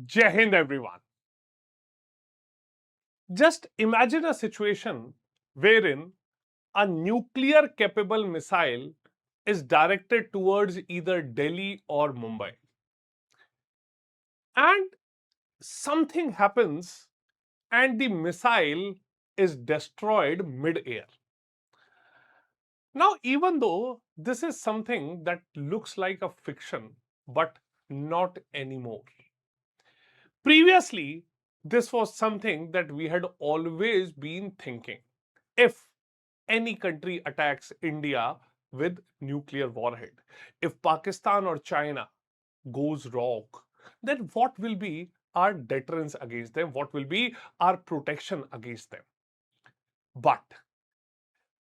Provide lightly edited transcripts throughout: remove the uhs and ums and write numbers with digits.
Jai Hind, everyone. Just imagine a situation wherein a nuclear capable missile is directed towards either Delhi or Mumbai. And something happens and the missile is destroyed mid-air. Now, even though this is something that looks like a fiction, but not anymore. Previously, this was something that we had always been thinking. If any country attacks India with nuclear warhead, if Pakistan or China goes rogue, then what will be our deterrence against them? What will be our protection against them? But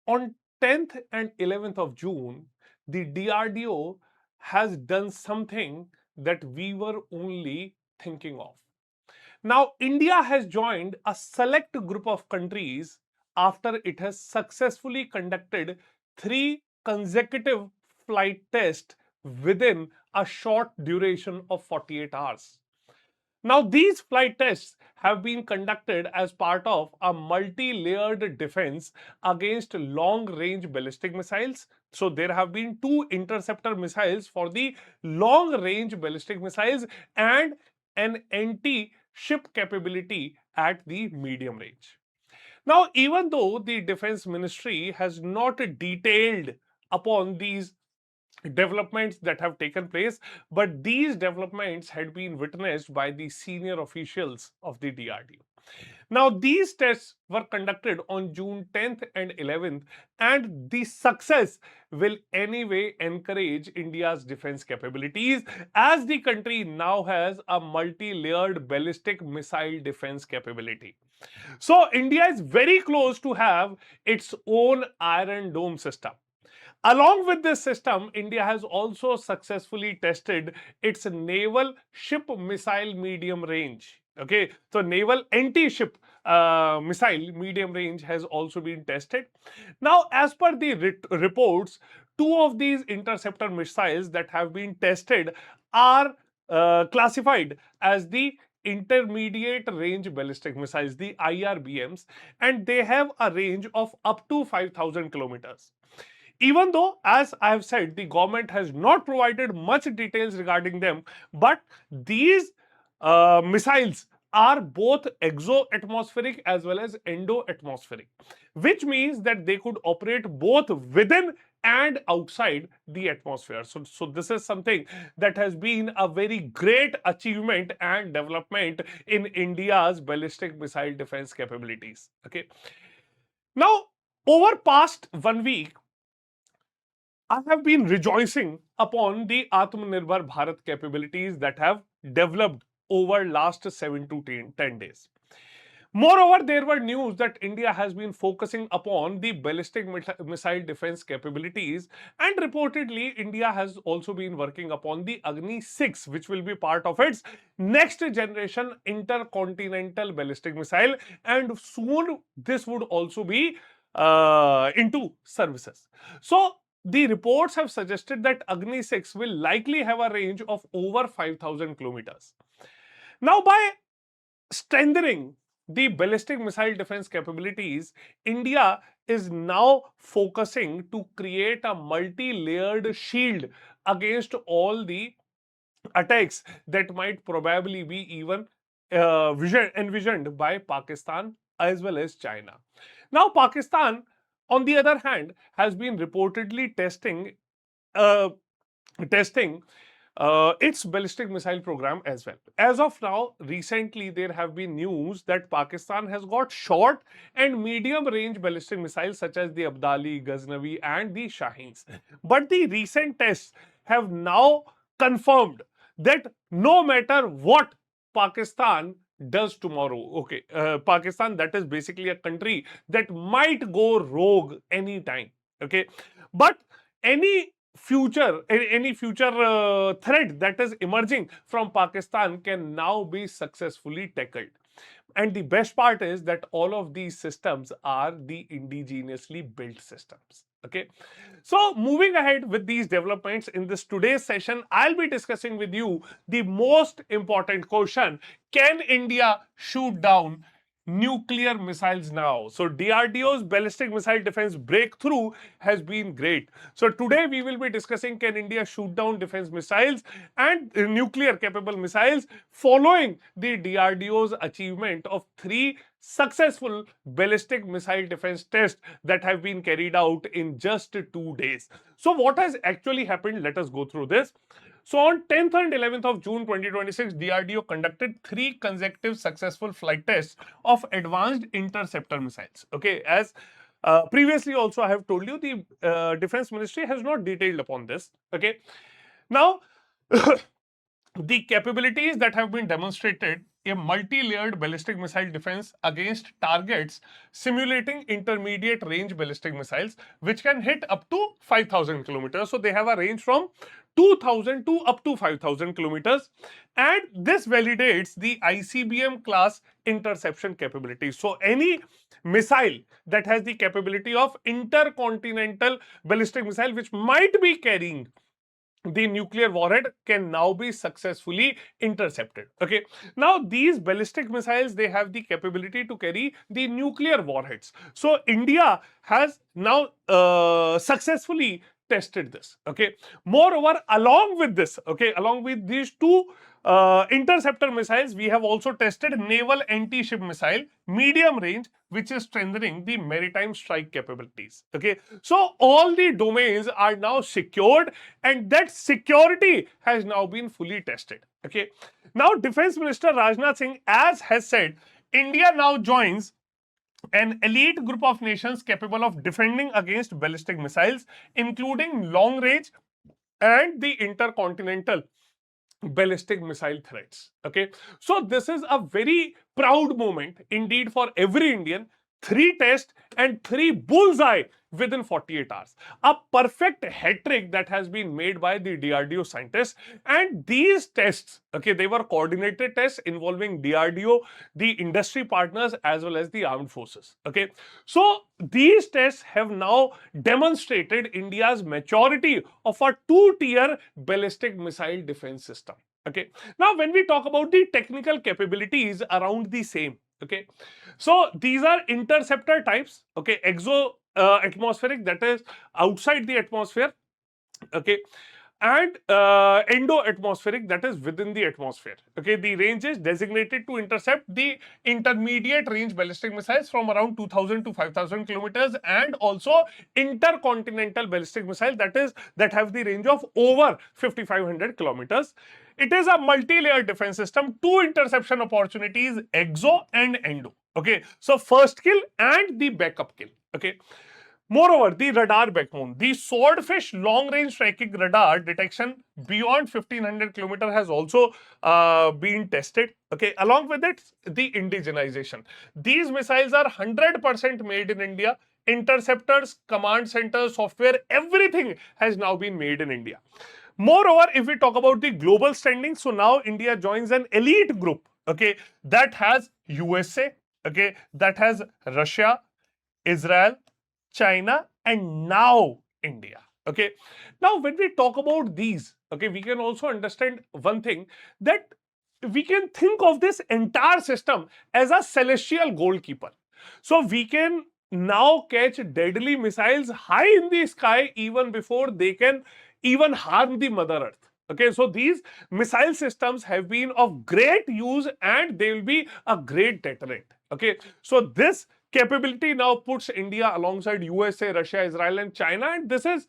on 10th and 11th of June, the DRDO has done something that we were only thinking of. Now, India has joined a select group of countries after it has successfully conducted 3 consecutive flight tests within a short duration of 48 hours. Now, these flight tests have been conducted as part of a multi-layered defense against long-range ballistic missiles. So, there have been 2 interceptor missiles for the long-range ballistic missiles and an anti-ship capability at the medium range. Now, even though the Defense Ministry has not detailed upon these developments that have taken place, but these developments had been witnessed by the senior officials of the DRDO. Now, these tests were conducted on June 10th and 11th, and the success will anyway encourage India's defense capabilities as the country now has a multi-layered ballistic missile defense capability. So, India is very close to have its own Iron Dome system. Along with this system, India has also successfully tested its naval ship missile medium range. Okay, so naval anti-ship missile medium range has also been tested. Now, as per the reports, 2 of these interceptor missiles that have been tested are classified as the intermediate range ballistic missiles, the IRBMs, and they have a range of up to 5,000 kilometers. Even though, as I have said, the government has not provided much details regarding them, but these missiles are both exo-atmospheric as well as endo-atmospheric, which means that they could operate both within and outside the atmosphere. So this is something that has been a very great achievement and development in India's ballistic missile defense capabilities. Okay. Now, over past 1 week, I have been rejoicing upon the Atmanirbhar Bharat capabilities that have developed over last 7 to 10 days. Moreover, there were news that India has been focusing upon the ballistic missile defense capabilities, and reportedly, India has also been working upon the Agni 6, which will be part of its next generation intercontinental ballistic missile, and soon this would also be into services. So, the reports have suggested that Agni 6 will likely have a range of over 5,000 kilometers. Now, by strengthening the ballistic missile defense capabilities, India is now focusing to create a multi-layered shield against all the attacks that might probably be even envisioned by Pakistan as well as China. Now, Pakistan, on the other hand, has been reportedly uh, testing its ballistic missile program as well. As of now, recently there have been news that Pakistan has got short and medium range ballistic missiles such as the Abdali, Ghaznavi, and the Shaheens. But the recent tests have now confirmed that no matter what Pakistan does tomorrow, okay, Pakistan, that is basically a country that might go rogue anytime, okay, but any future threat that is emerging from Pakistan can now be successfully tackled. And the best part is that all of these systems are the indigenously built systems. Okay. So moving ahead with these developments in this today's session, I'll be discussing with you the most important question: can India shoot down nuclear missiles now? So DRDO's ballistic missile defense breakthrough has been great. So today we will be discussing, can India shoot down defense missiles and nuclear capable missiles following the DRDO's achievement of 3 successful ballistic missile defense tests that have been carried out in just 2 days. So what has actually happened? Let us go through this. So on 10th and 11th of June 2026, DRDO conducted 3 consecutive successful flight tests of advanced interceptor missiles. Okay, as previously also I have told you, the Defense Ministry has not detailed upon this. Okay, now the capabilities that have been demonstrated: a multi-layered ballistic missile defense against targets simulating intermediate range ballistic missiles which can hit up to 5,000 kilometers. So they have a range from 2,000 to up to 5,000 kilometers, and this validates the ICBM class interception capabilities. So any missile that has the capability of intercontinental ballistic missile which might be carrying the nuclear warhead can now be successfully intercepted. Okay, now these ballistic missiles, they have the capability to carry the nuclear warheads. So India has now successfully tested this. Okay, moreover, along with this, okay, along with these 2 interceptor missiles, we have also tested naval anti-ship missile medium range, which is strengthening the maritime strike capabilities. Okay, so all the domains are now secured, and that security has now been fully tested. Okay, now Defense Minister Rajnath Singh, as has said, India now joins an elite group of nations capable of defending against ballistic missiles, including long range and the intercontinental ballistic missile threats. Okay, so this is a very proud moment indeed for every Indian. 3 tests and 3 bullseye within 48 hours. A perfect hat trick that has been made by the DRDO scientists. And these tests, okay, they were coordinated tests involving DRDO, the industry partners, as well as the armed forces. Okay, so these tests have now demonstrated India's maturity of a 2-tier ballistic missile defense system. Okay, now when we talk about the technical capabilities around the same, okay, so these are interceptor types. Okay, exo atmospheric, that is outside the atmosphere. Okay, and endo-atmospheric, that is within the atmosphere. Okay, the range is designated to intercept the intermediate range ballistic missiles from around 2,000 to 5,000 kilometers, and also intercontinental ballistic missiles, that have the range of over 5,500 kilometers. It is a multi-layered defense system, 2 interception opportunities, exo and endo. Okay, so first kill and the backup kill. Okay, moreover, the radar backbone, the swordfish long-range striking radar detection beyond 1,500 km has also been tested. Okay, along with it, the indigenization. These missiles are 100% made in India. Interceptors, command centers, software, everything has now been made in India. Moreover, if we talk about the global standing, so now India joins an elite group, okay, that has USA, okay, that has Russia, Israel, China, and now India. Okay, now when we talk about these, okay, we can also understand one thing, that we can think of this entire system as a celestial goalkeeper. So we can now catch deadly missiles high in the sky even before they can even harm the Mother Earth. Okay, so these missile systems have been of great use and they will be a great deterrent. Okay, so this capability now puts India alongside USA, Russia, Israel, and China, and this is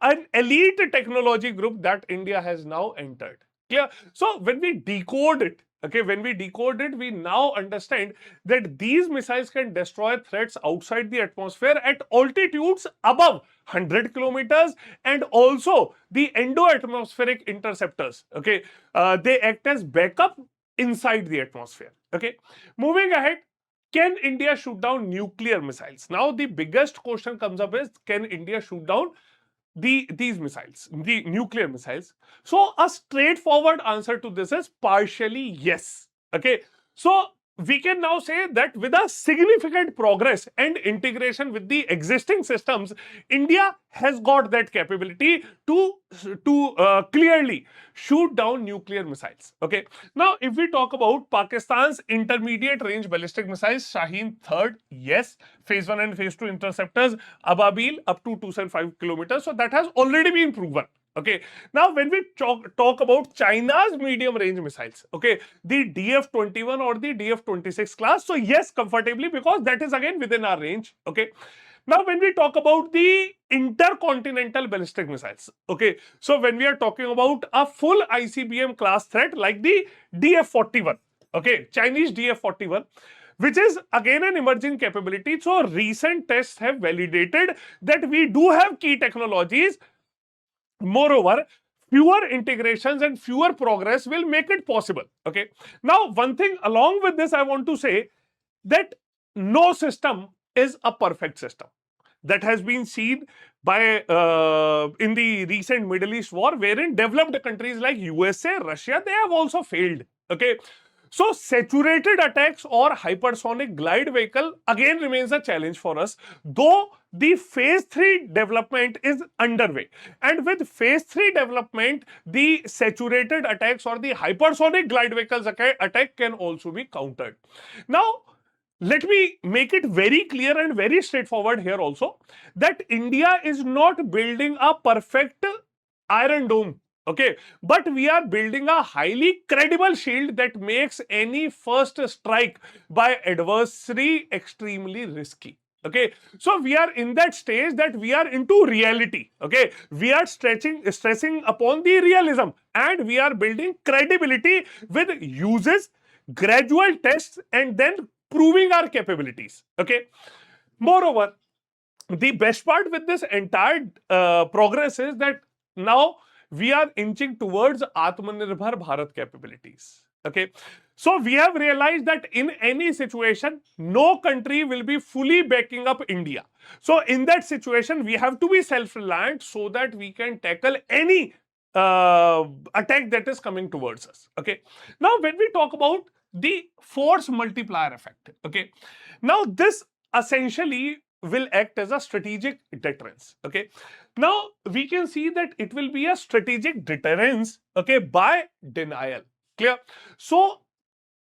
an elite technology group that India has now entered. Clear? So when we decode it, okay, when we decode it, we now understand that these missiles can destroy threats outside the atmosphere at altitudes above 100 kilometers, and also the endo-atmospheric interceptors. Okay, they act as backup inside the atmosphere. Okay, moving ahead. Can India shoot down nuclear missiles? Now, the biggest question comes up is, can India shoot down these missiles, the nuclear missiles? So, a straightforward answer to this is partially yes. Okay. So, we can now say that with a significant progress and integration with the existing systems, India has got that capability to clearly shoot down nuclear missiles. Okay. Now, if we talk about Pakistan's intermediate range ballistic missiles, Shaheen third, yes, phase 1 and phase 2 interceptors, Ababil up to 275 kilometers. So that has already been proven. Okay. Now, when we talk about China's medium range missiles, okay, the DF-21 or the DF-26 class, so yes, comfortably, because that is again within our range. Okay. Now, when we talk about the intercontinental ballistic missiles, okay, so when we are talking about a full ICBM class threat like the DF-41, okay, Chinese DF-41, which is again an emerging capability. So, recent tests have validated that we do have key technologies. Moreover, fewer integrations and fewer progress will make it possible. Okay. Now, one thing along with this, I want to say that no system is a perfect system. That has been seen by in the recent Middle East war, wherein developed countries like USA, Russia, they have also failed. Okay. So, saturated attacks or hypersonic glide vehicle again remains a challenge for us, though the phase 3 development is underway. And with phase 3 development, the saturated attacks or the hypersonic glide vehicles attack can also be countered. Now, let me make it very clear and very straightforward here also that India is not building a perfect Iron Dome. Okay, but we are building a highly credible shield that makes any first strike by adversary extremely risky. Okay, so we are in that stage that we are into reality. Okay, we are stressing upon the realism, and we are building credibility with uses, gradual tests, and then proving our capabilities. Okay, moreover, the best part with this entire progress is that now we are inching towards Atmanirbhar Bharat capabilities. Okay. So we have realized that in any situation, no country will be fully backing up India. So in that situation, we have to be self-reliant so that we can tackle any attack that is coming towards us. Okay. Now, when we talk about the force multiplier effect, okay. Now, this essentially will act as a strategic deterrence. Okay. Now, we can see that it will be a strategic deterrence, okay, by denial. Clear? So,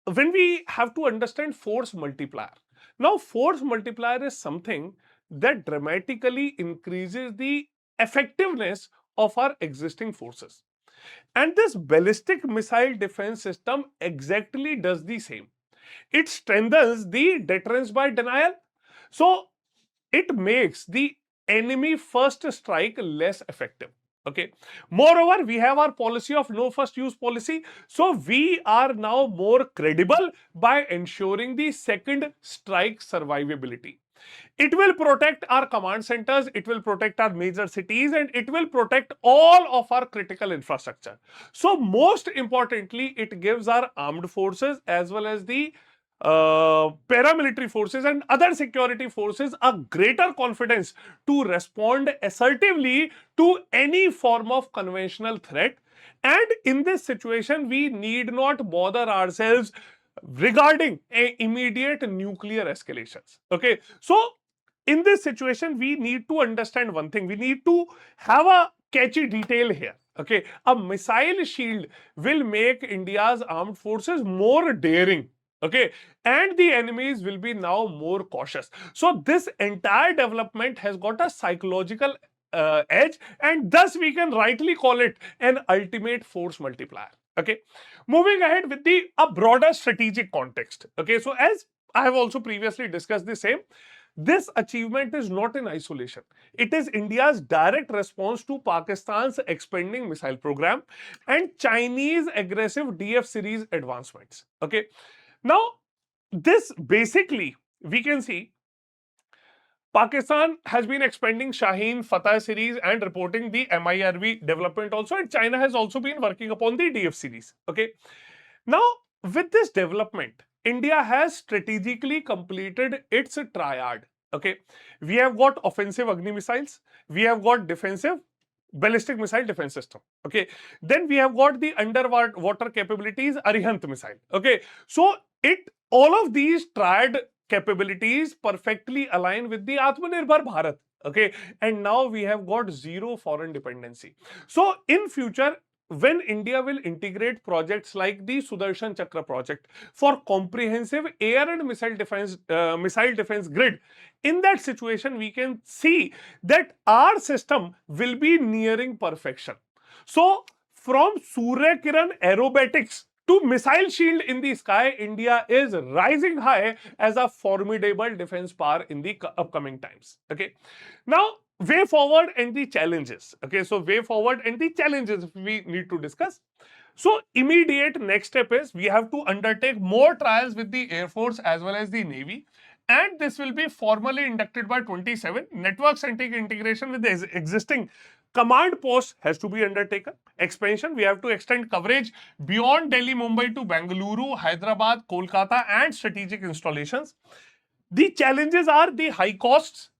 when we have to understand force multiplier, now force multiplier is something that dramatically increases the effectiveness of our existing forces. And this ballistic missile defense system exactly does the same. It strengthens the deterrence by denial. So, it makes the enemy first strike less effective. Okay. Moreover, we have our policy of no first use policy. So we are now more credible by ensuring the second strike survivability. It will protect our command centers, it will protect our major cities, and it will protect all of our critical infrastructure. So most importantly, it gives our armed forces as well as the paramilitary forces and other security forces a greater confidence to respond assertively to any form of conventional threat. And in this situation, we need not bother ourselves regarding immediate nuclear escalations. Okay, so in this situation, we need to understand one thing. We need to have a catchy detail here. Okay, a missile shield will make India's armed forces more daring. Okay, and the enemies will be now more cautious. So this entire development has got a psychological edge, and thus we can rightly call it an ultimate force multiplier. Okay, moving ahead with the a broader strategic context. Okay, so as I have also previously discussed the same, this achievement is not in isolation. It is India's direct response to Pakistan's expanding missile program and Chinese aggressive DF series advancements. Okay, now this basically we can see Pakistan has been expanding Shaheen Fatah series and reporting the MIRV development also, and China has also been working upon the DF series. Okay, now with this development, India has strategically completed its triad. Okay, we have got offensive Agni missiles, we have got defensive ballistic missile defense system. Okay, then we have got the underwater capabilities Arihant missile. Okay, so it All of these triad capabilities perfectly align with the Atmanirbhar Bharat. Okay, and now we have got zero foreign dependency. So in future, when India will integrate projects like the Sudarshan Chakra project for comprehensive air and missile defense grid, in that situation we can see that our system will be nearing perfection. So from Surya Kiran aerobatics to missile shield in the sky, India is rising high as a formidable defense power in the upcoming times. Okay. Now, way forward and the challenges. Okay. So, way forward and the challenges we need to discuss. So, immediate next step is we have to undertake more trials with the Air Force as well as the Navy. And this will be formally inducted by 27. Network-centric integration with the existing command post has to be undertaken. Expansion, we have to extend coverage beyond Delhi, Mumbai to Bengaluru, Hyderabad, Kolkata and strategic installations. The challenges are the high costs,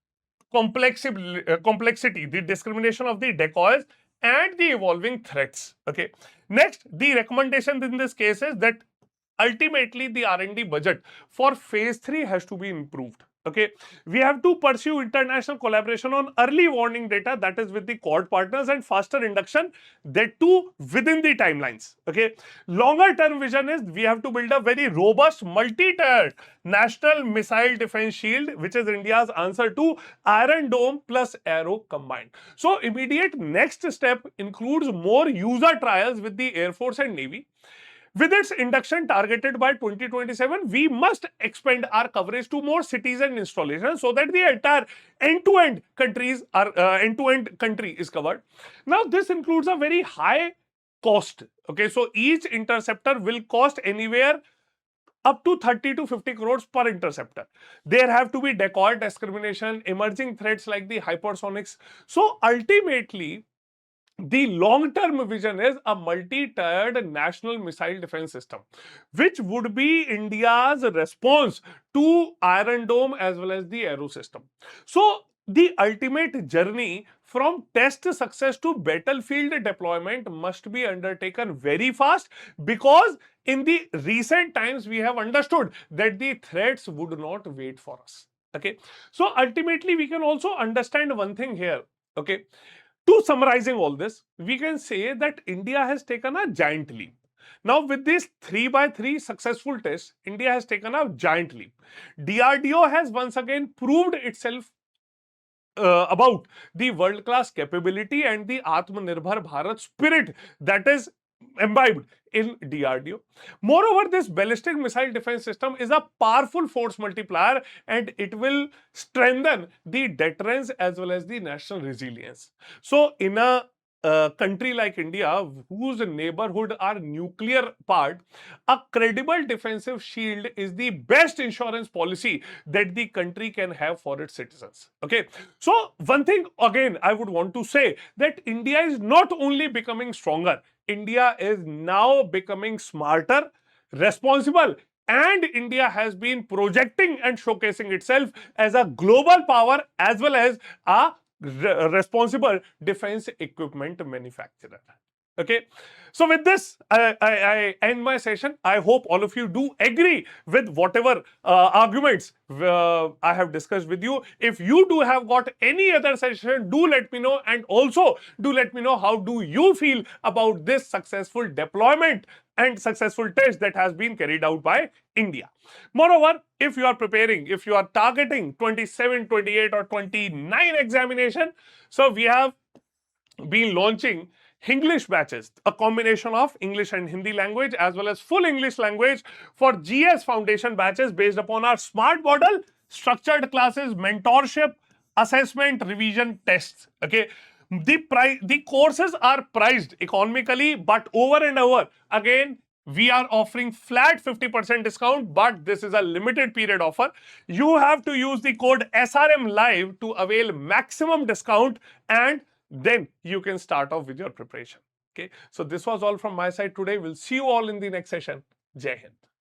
complexity, the discrimination of the decoys and the evolving threats. Okay. Next, the recommendation in this case is that ultimately the R&D budget for phase 3 has to be improved. Okay, we have to pursue international collaboration on early warning data, that is with the Quad partners, and faster induction, that too within the timelines. Okay, longer term vision is we have to build a very robust multi-tiered national missile defense shield, which is India's answer to Iron Dome plus Arrow combined. So immediate next step includes more user trials with the Air Force and Navy. With its induction targeted by 2027, we must expand our coverage to more cities and installations so that the entire end-to-end country is covered. Now, this includes a very high cost. Okay, so each interceptor will cost anywhere up to 30 to 50 crores per interceptor. There have to be decoy discrimination, emerging threats like the hypersonics. So ultimately, the long-term vision is a multi-tiered national missile defense system, which would be India's response to Iron Dome as well as the Arrow system. So, the ultimate journey from test success to battlefield deployment must be undertaken very fast, because in the recent times we have understood that the threats would not wait for us. Okay, so ultimately we can also understand one thing here. Okay, to summarizing all this, we can say that India has taken a giant leap. Now, with these 3x3 successful tests, India has taken a giant leap. DRDO has once again proved itself about the world-class capability and the Atmanirbhar Bharat spirit that is imbibed in DRDO. Moreover, this ballistic missile defense system is a powerful force multiplier, and it will strengthen the deterrence as well as the national resilience. So, in a country like India, whose neighborhood are nuclear part, a credible defensive shield is the best insurance policy that the country can have for its citizens. Okay, so one thing again I would want to say that India is not only becoming stronger, India is now becoming smarter, responsible, and India has been projecting and showcasing itself as a global power as well as a responsible defense equipment manufacturer. Okay, so with this, I end my session. I hope all of you do agree with whatever arguments I have discussed with you. If you do have got any other suggestion, do let me know, and also do let me know how do you feel about this successful deployment and successful test that has been carried out by India. Moreover, if you are preparing, if you are targeting 27, 28 or 29 examination, so we have been launching English batches, a combination of English and Hindi language as well as full English language for GS foundation batches based upon our smart model, structured classes, mentorship, assessment, revision, tests. Okay, the courses are priced economically, but over and over again we are offering flat 50% discount, but this is a limited period offer. You have to use the code SRM Live to avail maximum discount, and then you can start off with your preparation. Okay, so this was all from my side today. We'll see you all in the next session. Jai Hind.